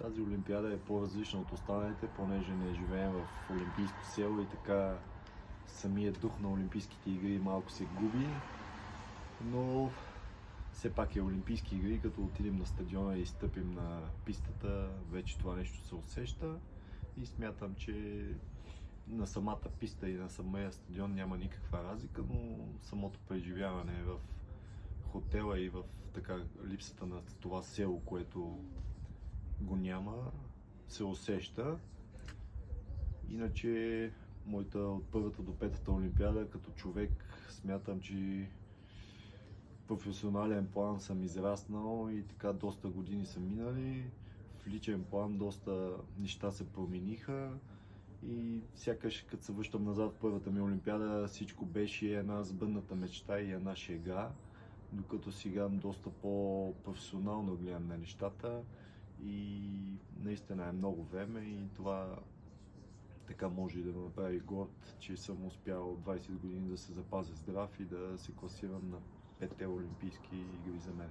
Тази олимпиада е по-различна от останалите, понеже не живеем в олимпийско село и така самият дух на олимпийските игри малко се губи, но все пак е олимпийски игри, като отидем на стадиона и стъпим на пистата, вече това нещо се усеща и смятам, че на самата писта и на самия стадион няма никаква разлика, но самото преживяване в хотела и в така липсата на това село, което го няма, се усеща. Иначе моята от първата до петата олимпиада като човек смятам, че в професионален план съм израснал и така доста години са минали. В личен план доста неща се промениха и сякаш като се връщам назад в първата ми олимпиада, всичко беше една сбъдната мечта и една шега, докато сега доста по-професионално гледам на нещата и наистина е много време и това така може и да ме направи горд, че съм успял 20 години да се запазя здрав и да се класирам на 5-те олимпийски игри за мен.